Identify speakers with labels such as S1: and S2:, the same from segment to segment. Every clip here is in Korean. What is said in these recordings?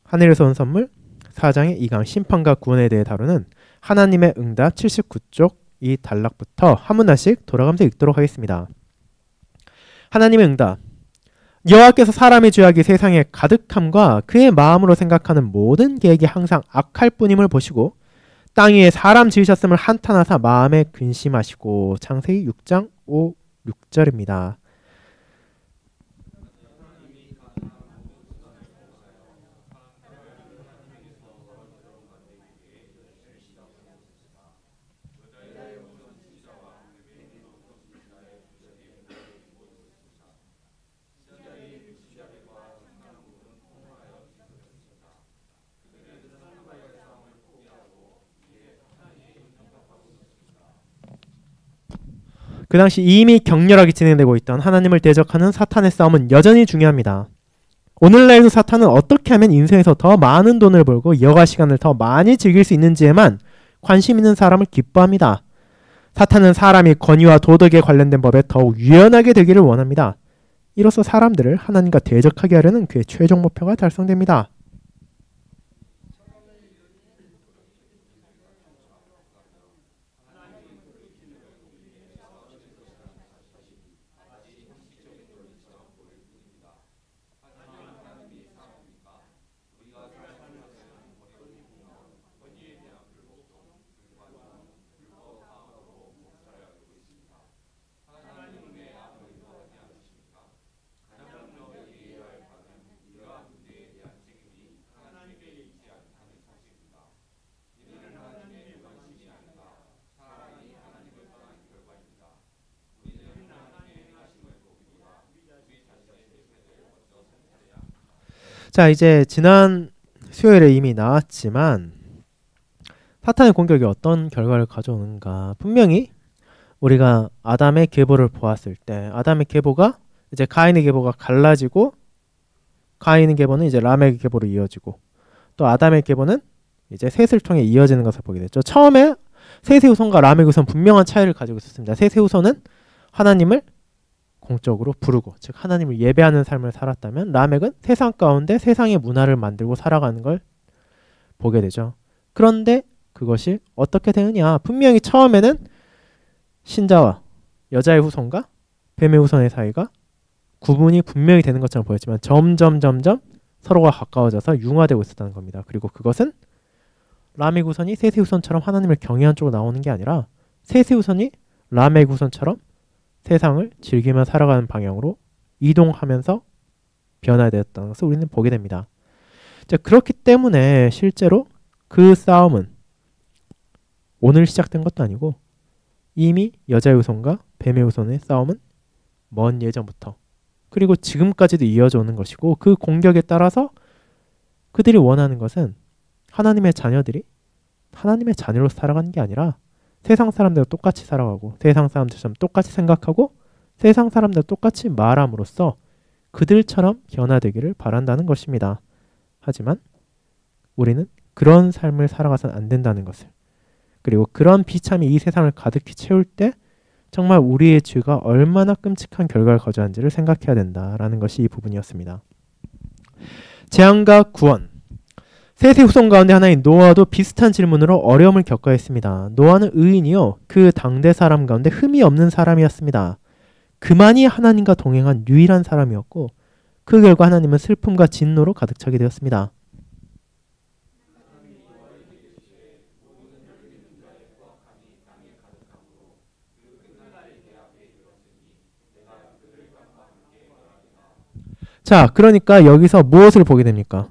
S1: 하늘에서 온 선물 4장의 2강 심판과 구원에 대해 다루는 하나님의 응답 79쪽 이 단락부터 한 문단씩 돌아가면서 읽도록 하겠습니다. 하나님의 응답. 여호와께서 사람의 죄악이 세상에 가득함과 그의 마음으로 생각하는 모든 계획이 항상 악할 뿐임을 보시고 땅 위에 사람 지으셨음을 한탄하사 마음에 근심하시고. 창세기 6장 5, 6절입니다. 그 당시 이미 격렬하게 진행되고 있던 하나님을 대적하는 사탄의 싸움은 여전히 중요합니다. 오늘날에도 사탄은 어떻게 하면 인생에서 더 많은 돈을 벌고 여가 시간을 더 많이 즐길 수 있는지에만 관심 있는 사람을 기뻐합니다. 사탄은 사람이 권위와 도덕에 관련된 법에 더욱 유연하게 되기를 원합니다. 이로써 사람들을 하나님과 대적하게 하려는 그의 최종 목표가 달성됩니다. 자, 이제 지난 수요일에 이미 나왔지만 사탄의 공격이 어떤 결과를 가져오는가. 분명히 우리가 아담의 계보를 보았을 때 아담의 계보가 이제 가인의 계보가 갈라지고 가인의 계보는 이제 라멕의 계보로 이어지고 또 아담의 계보는 이제 셋을 통해 이어지는 것을 보게 됐죠. 처음에 셋의 후손과 라멕의 후손 분명한 차이를 가지고 있었습니다. 셋의 후손은 하나님을 공적으로 부르고 즉 하나님을 예배하는 삶을 살았다면 라멕은 세상 가운데 세상의 문화를 만들고 살아가는 걸 보게 되죠. 그런데 그것이 어떻게 되느냐. 분명히 처음에는 신자와 여자의 후손과 뱀의 후손의 사이가 구분이 분명히 되는 것처럼 보였지만 점점 서로가 가까워져서 융화되고 있었다는 겁니다. 그리고 그것은 라멕 후손이 셋의 후손처럼 하나님을 경외한 쪽으로 나오는 게 아니라 셋의 후손이 라멕 후손처럼 세상을 즐기며 살아가는 방향으로 이동하면서 변화되었다는 것을 우리는 보게 됩니다. 자, 그렇기 때문에 실제로 그 싸움은 오늘 시작된 것도 아니고 이미 여자의 후손과 뱀의 후손의 싸움은 먼 예전부터 그리고 지금까지도 이어져 오는 것이고 그 공격에 따라서 그들이 원하는 것은 하나님의 자녀들이 하나님의 자녀로 살아가는 게 아니라 세상 사람들과 똑같이 살아가고 세상 사람들처럼 똑같이 생각하고 세상 사람들과 똑같이 말함으로써 그들처럼 변화되기를 바란다는 것입니다. 하지만 우리는 그런 삶을 살아가서는 안 된다는 것을 그리고 그런 비참이 이 세상을 가득히 채울 때 정말 우리의 죄가 얼마나 끔찍한 결과를 가져왔는지를 생각해야 된다라는 것이 이 부분이었습니다. 재앙과 구원. 셋의 후손 가운데 하나인 노아도 비슷한 질문으로 어려움을 겪어야 했습니다. 노아는 의인이요 그 당대 사람 가운데 흠이 없는 사람이었습니다. 그만이 하나님과 동행한 유일한 사람이었고 그 결과 하나님은 슬픔과 진노로 가득 차게 되었습니다. 자, 그러니까 여기서 무엇을 보게 됩니까?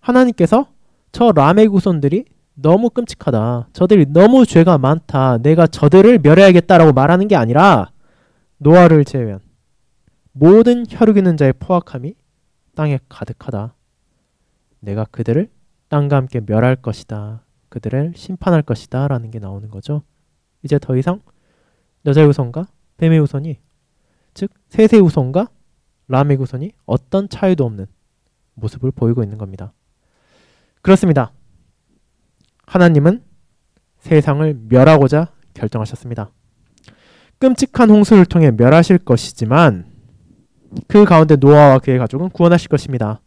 S1: 하나님께서 저 라멕 후손들이 너무 끔찍하다. 저들이 너무 죄가 많다. 내가 저들을 멸해야겠다라고 말하는 게 아니라 노아를 제외한 모든 혈육 있는 자의 포악함이 땅에 가득하다. 내가 그들을 땅과 함께 멸할 것이다. 그들을 심판할 것이다. 라는 게 나오는 거죠. 이제 더 이상 여자의 후손과 뱀의 후손이 즉 셋의 후손과 라멕 후손이 어떤 차이도 없는 모습을 보이고 있는 겁니다. 그렇습니다. 하나님은 세상을 멸하고자 결정하셨습니다. 끔찍한 홍수를 통해 멸하실 것이지만 그 가운데 노아와 그의 가족은 구원하실 것입니다.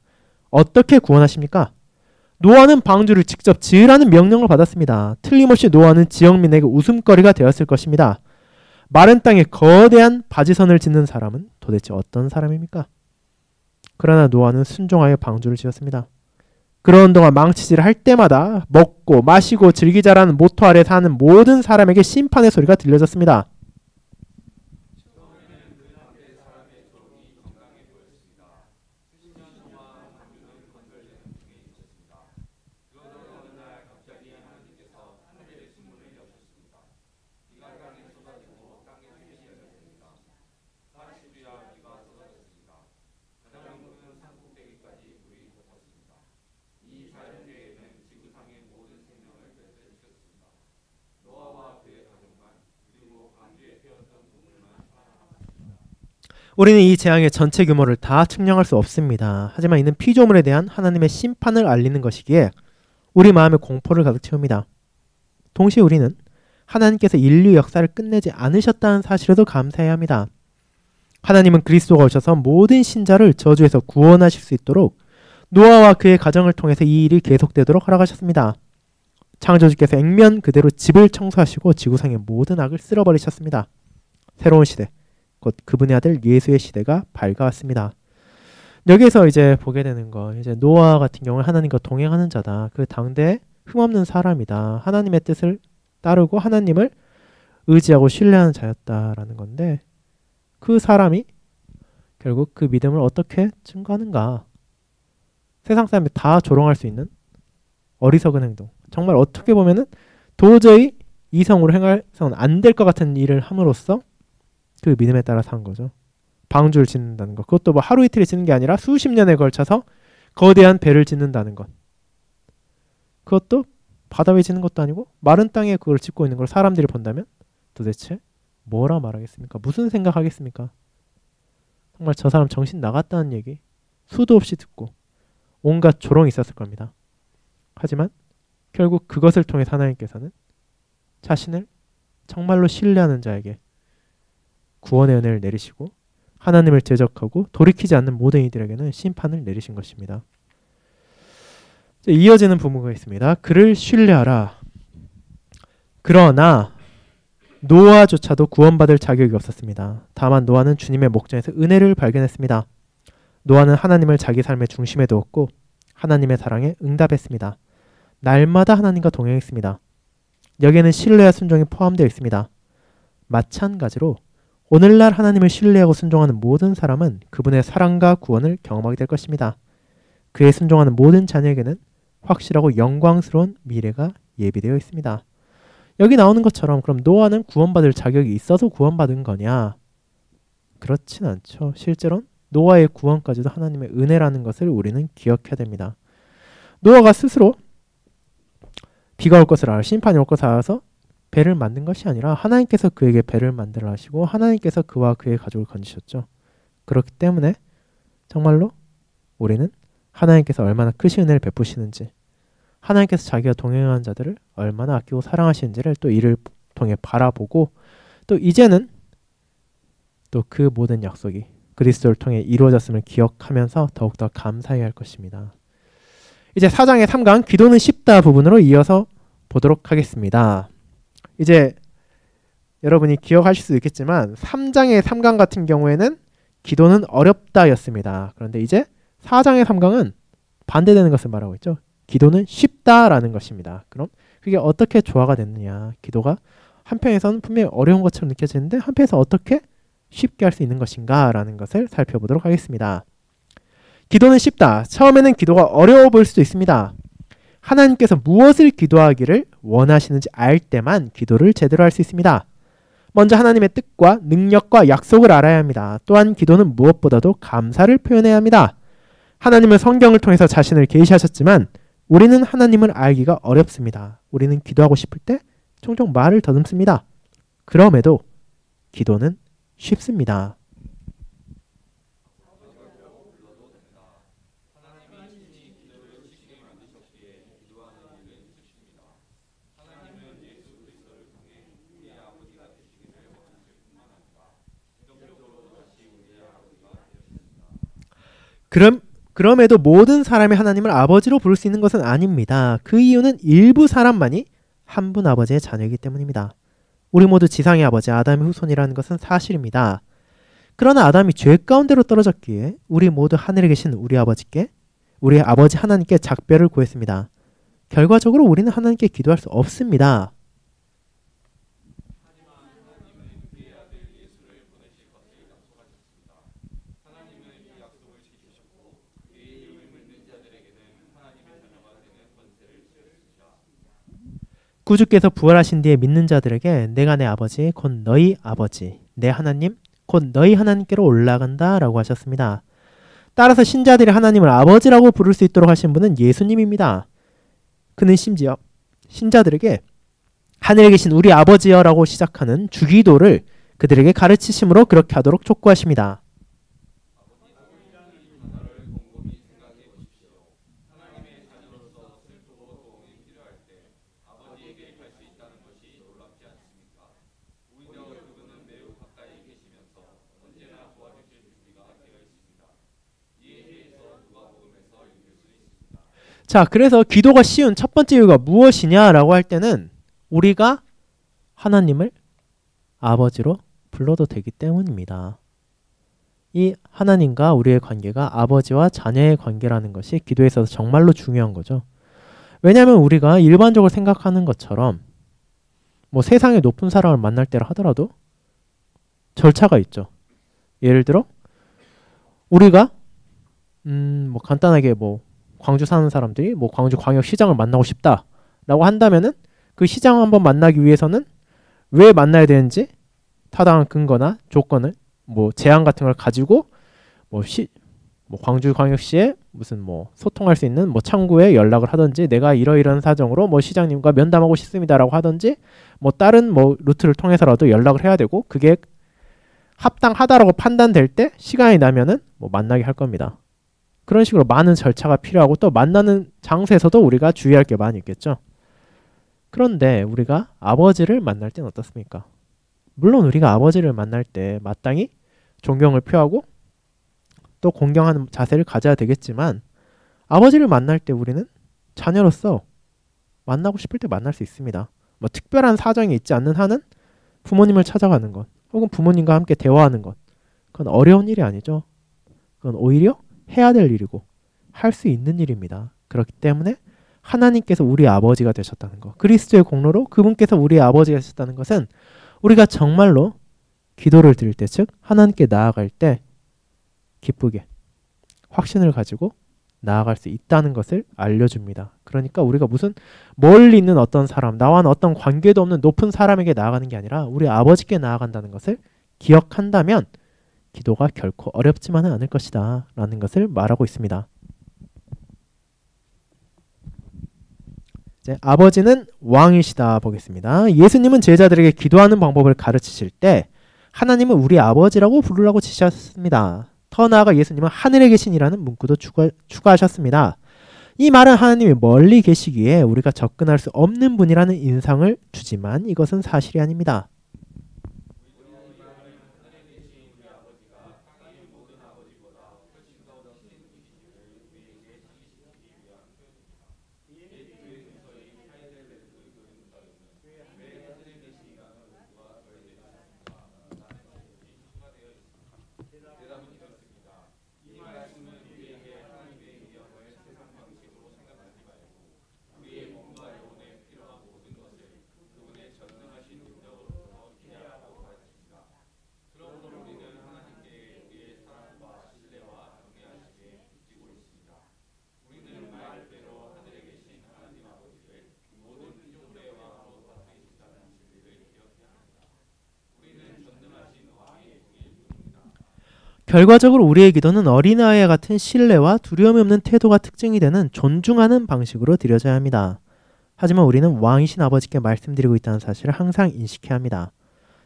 S1: 어떻게 구원하십니까? 노아는 방주를 직접 지으라는 명령을 받았습니다. 틀림없이 노아는 지역민에게 웃음거리가 되었을 것입니다. 마른 땅에 거대한 바지선을 짓는 사람은 도대체 어떤 사람입니까? 그러나 노아는 순종하여 방주를 지었습니다. 그런 동안 망치질을 할 때마다 먹고 마시고 즐기자라는 모토 아래 사는 모든 사람에게 심판의 소리가 들려졌습니다. 우리는 이 재앙의 전체 규모를 다 측량할 수 없습니다. 하지만 이는 피조물에 대한 하나님의 심판을 알리는 것이기에 우리 마음에 공포를 가득 채웁니다. 동시에 우리는 하나님께서 인류 역사를 끝내지 않으셨다는 사실에도 감사해야 합니다. 하나님은 그리스도가 오셔서 모든 신자를 저주에서 구원하실 수 있도록 노아와 그의 가정을 통해서 이 일이 계속되도록 허락하셨습니다. 창조주께서 액면 그대로 집을 청소하시고 지구상의 모든 악을 쓸어버리셨습니다. 새로운 시대, 곧 그분의 아들 예수의 시대가 밝아왔습니다. 여기에서 이제 보게 되는 거, 이제 노아 같은 경우는 하나님과 동행하는 자다. 그 당대에 흠없는 사람이다. 하나님의 뜻을 따르고 하나님을 의지하고 신뢰하는 자였다라는 건데, 그 사람이 결국 그 믿음을 어떻게 증거하는가? 세상 사람이 다 조롱할 수 있는 어리석은 행동. 정말 어떻게 보면은 도저히 이성으로 행해서는 안 될 것 같은 일을 함으로써 그 믿음에 따라 산 거죠. 방주를 짓는다는 것. 그것도 뭐 하루 이틀에 짓는 게 아니라 수십 년에 걸쳐서 거대한 배를 짓는다는 것. 그것도 바다 위에 짓는 것도 아니고 마른 땅에 그걸 짓고 있는 걸 사람들이 본다면 도대체 뭐라 말하겠습니까? 무슨 생각하겠습니까? 정말 저 사람 정신 나갔다는 얘기 수도 없이 듣고 온갖 조롱이 있었을 겁니다. 하지만 결국 그것을 통해 하나님께서는 자신을 정말로 신뢰하는 자에게 구원의 은혜를 내리시고 하나님을 대적하고 돌이키지 않는 모든 이들에게는 심판을 내리신 것입니다. 이어지는 부분가 있습니다. 그를 신뢰하라. 그러나 노아조차도 구원받을 자격이 없었습니다. 다만 노아는 주님의 목전에서 은혜를 발견했습니다. 노아는 하나님을 자기 삶의 중심에 두었고 하나님의 사랑에 응답했습니다. 날마다 하나님과 동행했습니다. 여기에는 신뢰와 순종이 포함되어 있습니다. 마찬가지로 오늘날 하나님을 신뢰하고 순종하는 모든 사람은 그분의 사랑과 구원을 경험하게 될 것입니다. 그에 순종하는 모든 자녀에게는 확실하고 영광스러운 미래가 예비되어 있습니다. 여기 나오는 것처럼 그럼 노아는 구원받을 자격이 있어서 구원받은 거냐? 그렇진 않죠. 실제로는 노아의 구원까지도 하나님의 은혜라는 것을 우리는 기억해야 됩니다. 노아가 스스로 비가 올 것을 알아 심판이 올 것을 알아서 배를 만든 것이 아니라 하나님께서 그에게 배를 만들어 하시고 하나님께서 그와 그의 가족을 건지셨죠. 그렇기 때문에 정말로 우리는 하나님께서 얼마나 크신 은혜를 베푸시는지 하나님께서 자기가 동행하는 자들을 얼마나 아끼고 사랑하시는지를 또 이를 통해 바라보고 또 이제는 또 그 모든 약속이 그리스도를 통해 이루어졌음을 기억하면서 더욱더 감사해야 할 것입니다. 이제 4장의 3강 기도는 쉽다 부분으로 이어서 보도록 하겠습니다. 이제 여러분이 기억하실 수 있겠지만 3장의 3강 같은 경우에는 기도는 어렵다였습니다. 그런데 이제 4장의 3강은 반대되는 것을 말하고 있죠. 기도는 쉽다라는 것입니다. 그럼 그게 어떻게 조화가 됐느냐. 기도가 한편에서는 분명히 어려운 것처럼 느껴지는데 한편에서 어떻게 쉽게 할 수 있는 것인가 라는 것을 살펴보도록 하겠습니다. 기도는 쉽다. 처음에는 기도가 어려워 보일 수도 있습니다. 하나님께서 무엇을 기도하기를 원하시는지 알 때만 기도를 제대로 할 수 있습니다. 먼저 하나님의 뜻과 능력과 약속을 알아야 합니다. 또한 기도는 무엇보다도 감사를 표현해야 합니다. 하나님은 성경을 통해서 자신을 계시하셨지만 우리는 하나님을 알기가 어렵습니다. 우리는 기도하고 싶을 때 종종 말을 더듬습니다. 그럼에도 기도는 쉽습니다. 그럼에도 모든 사람이 하나님을 아버지로 부를 수 있는 것은 아닙니다. 그 이유는 일부 사람만이 한 분 아버지의 자녀이기 때문입니다. 우리 모두 지상의 아버지 아담의 후손이라는 것은 사실입니다. 그러나 아담이 죄 가운데로 떨어졌기에 우리 모두 하늘에 계신 우리 아버지께, 우리 아버지 하나님께 작별을 구했습니다. 결과적으로 우리는 하나님께 기도할 수 없습니다. 구주께서 부활하신 뒤에 믿는 자들에게 내가 내 아버지 곧 너희 아버지 내 하나님 곧 너희 하나님께로 올라간다 라고 하셨습니다. 따라서 신자들이 하나님을 아버지라고 부를 수 있도록 하신 분은 예수님입니다. 그는 심지어 신자들에게 하늘에 계신 우리 아버지여 라고 시작하는 주기도를 그들에게 가르치심으로 그렇게 하도록 촉구하십니다. 자, 그래서 기도가 쉬운 첫 번째 이유가 무엇이냐라고 할 때는 우리가 하나님을 아버지로 불러도 되기 때문입니다. 이 하나님과 우리의 관계가 아버지와 자녀의 관계라는 것이 기도에 있어서 정말로 중요한 거죠. 왜냐하면 우리가 일반적으로 생각하는 것처럼 뭐 세상에 높은 사람을 만날 때라 하더라도 절차가 있죠. 예를 들어 우리가 뭐 간단하게 뭐 광주 사는 사람들이 뭐 광주 광역시장을 만나고 싶다라고 한다면은 그 시장 한번 만나기 위해서는 왜 만나야 되는지 타당한 근거나 조건을 뭐 제안 같은 걸 가지고 뭐 광주 광역시에 무슨 뭐 소통할 수 있는 뭐 창구에 연락을 하든지 내가 이러이러한 사정으로 뭐 시장님과 면담하고 싶습니다라고 하든지 뭐 다른 뭐 루트를 통해서라도 연락을 해야 되고 그게 합당하다라고 판단될 때 시간이 나면은 뭐 만나게 할 겁니다. 그런 식으로 많은 절차가 필요하고 또 만나는 장소에서도 우리가 주의할 게 많이 있겠죠. 그런데 우리가 아버지를 만날 때는 어떻습니까? 물론 우리가 아버지를 만날 때 마땅히 존경을 표하고 또 공경하는 자세를 가져야 되겠지만 아버지를 만날 때 우리는 자녀로서 만나고 싶을 때 만날 수 있습니다. 뭐 특별한 사정이 있지 않는 한은 부모님을 찾아가는 것 혹은 부모님과 함께 대화하는 것 그건 어려운 일이 아니죠. 그건 오히려 해야 될 일이고 할 수 있는 일입니다. 그렇기 때문에 하나님께서 우리 아버지가 되셨다는 것, 그리스도의 공로로 그분께서 우리 아버지가 되셨다는 것은 우리가 정말로 기도를 드릴 때, 즉 하나님께 나아갈 때 기쁘게 확신을 가지고 나아갈 수 있다는 것을 알려줍니다. 그러니까 우리가 무슨 멀리 있는 어떤 사람, 나와는 어떤 관계도 없는 높은 사람에게 나아가는 게 아니라 우리 아버지께 나아간다는 것을 기억한다면 기도가 결코 어렵지만은 않을 것이다 라는 것을 말하고 있습니다. 이제 아버지는 왕이시다 보겠습니다. 예수님은 제자들에게 기도하는 방법을 가르치실 때 하나님은 우리 아버지라고 부르라고 지시하셨습니다. 더 나아가 예수님은 하늘에 계신이라는 문구도 추가하셨습니다. 이 말은 하나님이 멀리 계시기에 우리가 접근할 수 없는 분이라는 인상을 주지만 이것은 사실이 아닙니다. 결과적으로 우리의 기도는 어린아이와 같은 신뢰와 두려움이 없는 태도가 특징이 되는 존중하는 방식으로 드려져야 합니다. 하지만 우리는 왕이신 아버지께 말씀드리고 있다는 사실을 항상 인식해야 합니다.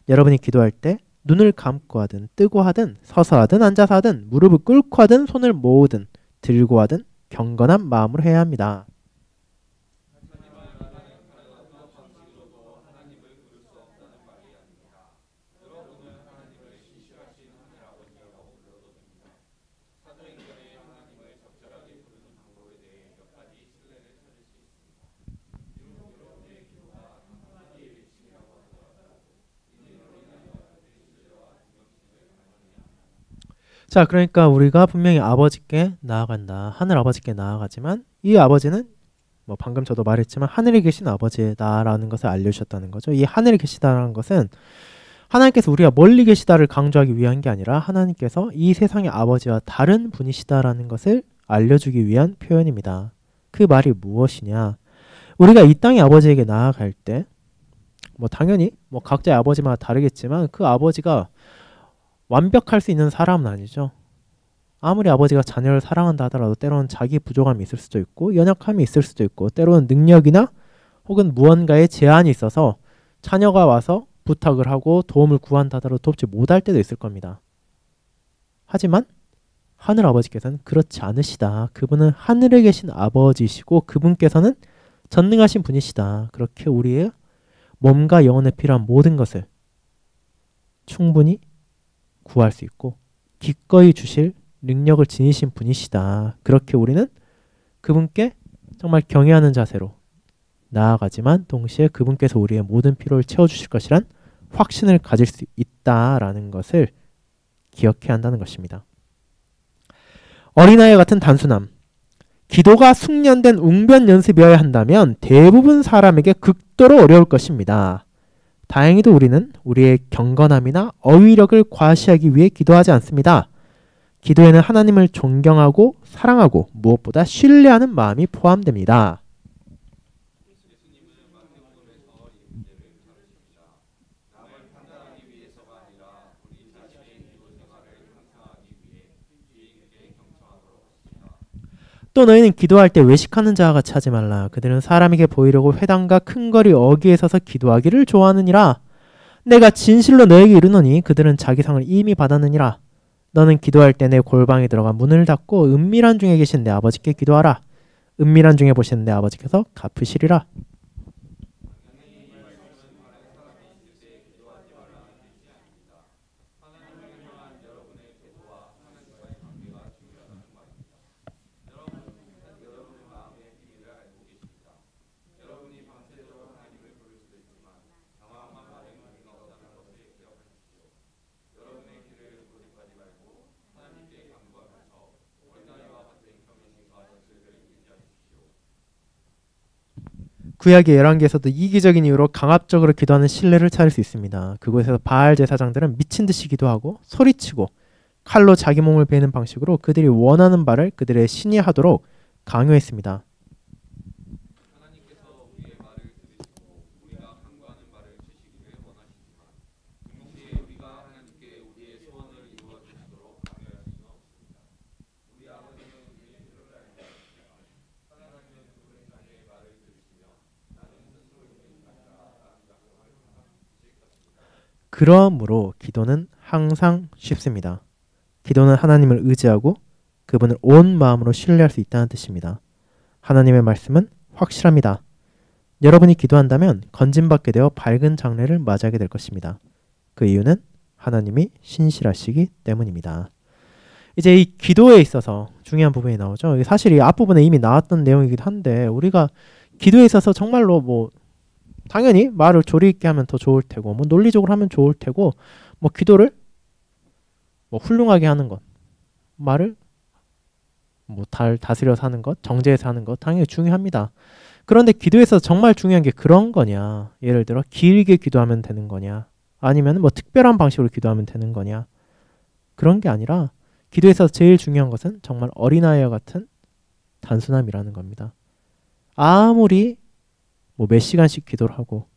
S1: 여러분이 기도할 때 눈을 감고 하든 뜨고 하든 서서 하든 앉아서 하든 무릎을 꿇고 하든 손을 모으든 들고 하든 경건한 마음으로 해야 합니다. 자, 그러니까 우리가 분명히 아버지께 나아간다. 하늘 아버지께 나아가지만 이 아버지는 뭐 방금 저도 말했지만 하늘에 계신 아버지다라는 것을 알려주셨다는 거죠. 이 하늘에 계시다라는 것은 하나님께서 우리가 멀리 계시다를 강조하기 위한 게 아니라 하나님께서 이 세상의 아버지와 다른 분이시다라는 것을 알려주기 위한 표현입니다. 그 말이 무엇이냐? 우리가 이 땅의 아버지에게 나아갈 때 뭐 당연히 뭐 각자의 아버지마다 다르겠지만 그 아버지가 완벽할 수 있는 사람은 아니죠. 아무리 아버지가 자녀를 사랑한다 하더라도 때로는 자기 부족함이 있을 수도 있고 연약함이 있을 수도 있고 때로는 능력이나 혹은 무언가에 제한이 있어서 자녀가 와서 부탁을 하고 도움을 구한다 하더라도 돕지 못할 때도 있을 겁니다. 하지만 하늘 아버지께서는 그렇지 않으시다. 그분은 하늘에 계신 아버지시고 그분께서는 전능하신 분이시다. 그렇게 우리의 몸과 영혼에 필요한 모든 것을 충분히 구할 수 있고 기꺼이 주실 능력을 지니신 분이시다. 그렇게 우리는 그분께 정말 경외하는 자세로 나아가지만 동시에 그분께서 우리의 모든 필요를 채워주실 것이란 확신을 가질 수 있다라는 것을 기억해야 한다는 것입니다. 어린아이 같은 단순함. 기도가 숙련된 웅변 연습이어야 한다면 대부분 사람에게 극도로 어려울 것입니다. 다행히도 우리는 우리의 경건함이나 어휘력을 과시하기 위해 기도하지 않습니다. 기도에는 하나님을 존경하고 사랑하고 무엇보다 신뢰하는 마음이 포함됩니다. 또 너희는 기도할 때 외식하는 자와 같이 하지 말라. 그들은 사람에게 보이려고 회당과 큰 거리 어귀에 서서 기도하기를 좋아하느니라. 내가 진실로 너에게 이르노니 그들은 자기 상을 이미 받았느니라. 너는 기도할 때 내 골방에 들어가 문을 닫고 은밀한 중에 계신 내 아버지께 기도하라. 은밀한 중에 보시는 내 아버지께서 갚으시리라. 구약의 열왕기에서도 이기적인 이유로 강압적으로 기도하는 신뢰를 찾을 수 있습니다. 그곳에서 바알 제사장들은 미친 듯이 기도하고 소리치고 칼로 자기 몸을 베는 방식으로 그들이 원하는 바를 그들의 신이 하도록 강요했습니다. 그러므로 기도는 항상 쉽습니다. 기도는 하나님을 의지하고 그분을 온 마음으로 신뢰할 수 있다는 뜻입니다. 하나님의 말씀은 확실합니다. 여러분이 기도한다면 건진받게 되어 밝은 장래를 맞이하게 될 것입니다. 그 이유는 하나님이 신실하시기 때문입니다. 이제 이 기도에 있어서 중요한 부분이 나오죠. 사실 이 앞부분에 이미 나왔던 내용이기도 한데 우리가 기도에 있어서 정말로 뭐 당연히 말을 조리 있게 하면 더 좋을 테고 뭐 논리적으로 하면 좋을 테고 뭐 기도를 뭐 훌륭하게 하는 것 말을 뭐 다스려서 하는 것 정제해서 하는 것 당연히 중요합니다. 그런데 기도에서 정말 중요한 게 그런 거냐, 예를 들어 길게 기도하면 되는 거냐 아니면 뭐 특별한 방식으로 기도하면 되는 거냐, 그런 게 아니라 기도에서 제일 중요한 것은 정말 어린아이와 같은 단순함이라는 겁니다. 아무리 뭐 몇 시간씩 기도를 하고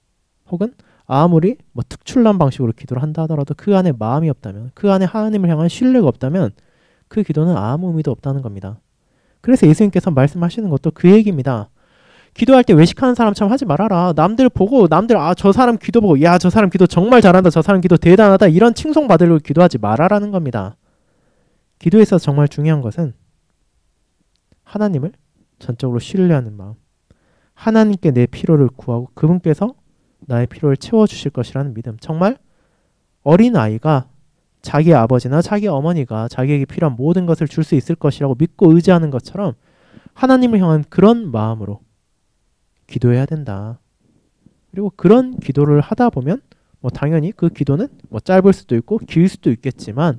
S1: 혹은 아무리 뭐 특출난 방식으로 기도를 한다 하더라도 그 안에 마음이 없다면, 그 안에 하나님을 향한 신뢰가 없다면 그 기도는 아무 의미도 없다는 겁니다. 그래서 예수님께서 말씀하시는 것도 그 얘기입니다. 기도할 때 외식하는 사람처럼 하지 말아라. 남들 보고 남들 저 사람 기도 보고 야 저 사람 기도 정말 잘한다, 저 사람 기도 대단하다, 이런 칭송 받으려고 기도하지 말아라는 겁니다. 기도에서 정말 중요한 것은 하나님을 전적으로 신뢰하는 마음, 하나님께 내 필요를 구하고 그분께서 나의 필요를 채워주실 것이라는 믿음. 정말 어린아이가 자기 아버지나 자기 어머니가 자기에게 필요한 모든 것을 줄 수 있을 것이라고 믿고 의지하는 것처럼 하나님을 향한 그런 마음으로 기도해야 된다. 그리고 그런 기도를 하다 보면 뭐 당연히 그 기도는 뭐 짧을 수도 있고 길 수도 있겠지만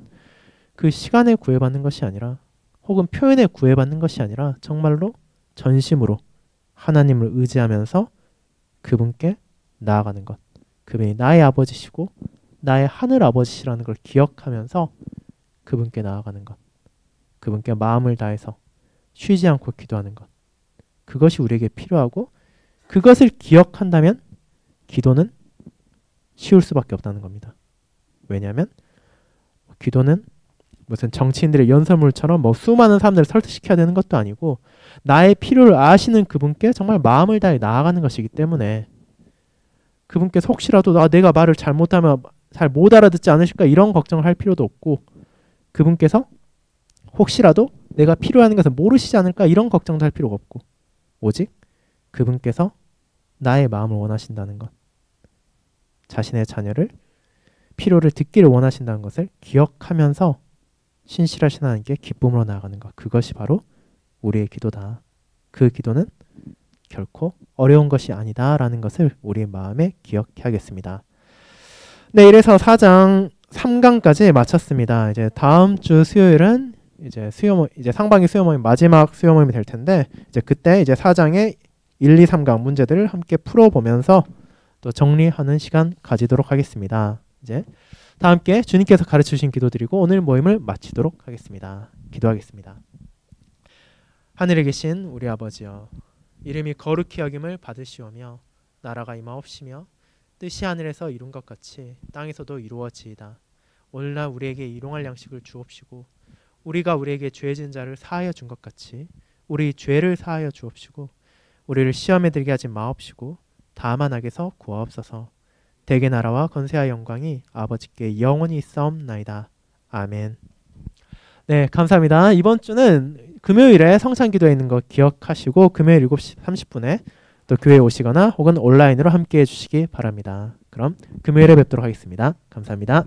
S1: 그 시간에 구애받는 것이 아니라 혹은 표현에 구애받는 것이 아니라 정말로 전심으로 하나님을 의지하면서 그분께 나아가는 것. 그분이 나의 아버지시고 나의 하늘 아버지시라는 걸 기억하면서 그분께 나아가는 것. 그분께 마음을 다해서 쉬지 않고 기도하는 것. 그것이 우리에게 필요하고 그것을 기억한다면 기도는 쉬울 수밖에 없다는 겁니다. 왜냐하면 기도는 무슨 정치인들의 연설문처럼 뭐 수많은 사람들을 설득시켜야 되는 것도 아니고 나의 필요를 아시는 그분께 정말 마음을 다해 나아가는 것이기 때문에 그분께서 혹시라도 내가 말을 잘못하면 잘 못 알아듣지 않으실까 이런 걱정을 할 필요도 없고 그분께서 혹시라도 내가 필요한 것을 모르시지 않을까 이런 걱정도 할 필요가 없고 오직 그분께서 나의 마음을 원하신다는 것, 자신의 자녀를 필요를 듣기를 원하신다는 것을 기억하면서 신실하신 하나님께 기쁨으로 나아가는 것, 그것이 바로 우리의 기도다. 그 기도는 결코 어려운 것이 아니다라는 것을 우리의 마음에 기억해야겠습니다. 네, 이래서 4장 3강까지 마쳤습니다. 이제 다음 주 수요일은 이제 상반기 수요 모임 마지막 수요 모임이 될 텐데 이제 그때 이제 4장의 1, 2, 3강 문제들을 함께 풀어보면서 또 정리하는 시간 가지도록 하겠습니다. 이제 다 함께 주님께서 가르쳐 주신 기도드리고 오늘 모임을 마치도록 하겠습니다. 기도하겠습니다. 하늘에 계신 우리 아버지여, 이름이 거룩히 여김을 받으시오며 나라가 임하옵시며 뜻이 하늘에서 이룬 것 같이 땅에서도 이루어지이다. 오늘날 우리에게 일용할 양식을 주옵시고 우리가 우리에게 죄 지은 자를 사하여 준 것 같이 우리 죄를 사하여 주옵시고 우리를 시험에 들게 하지 마옵시고 다만 악에서 구하옵소서. 대개 나라와 건세와 영광이 아버지께 영원히 있사옵나이다. 아멘. 네, 감사합니다. 이번 주는 금요일에 성찬기도에 있는 거 기억하시고 금요일 7시 30분에 또 교회에 오시거나 혹은 온라인으로 함께 해주시기 바랍니다. 그럼 금요일에 뵙도록 하겠습니다. 감사합니다.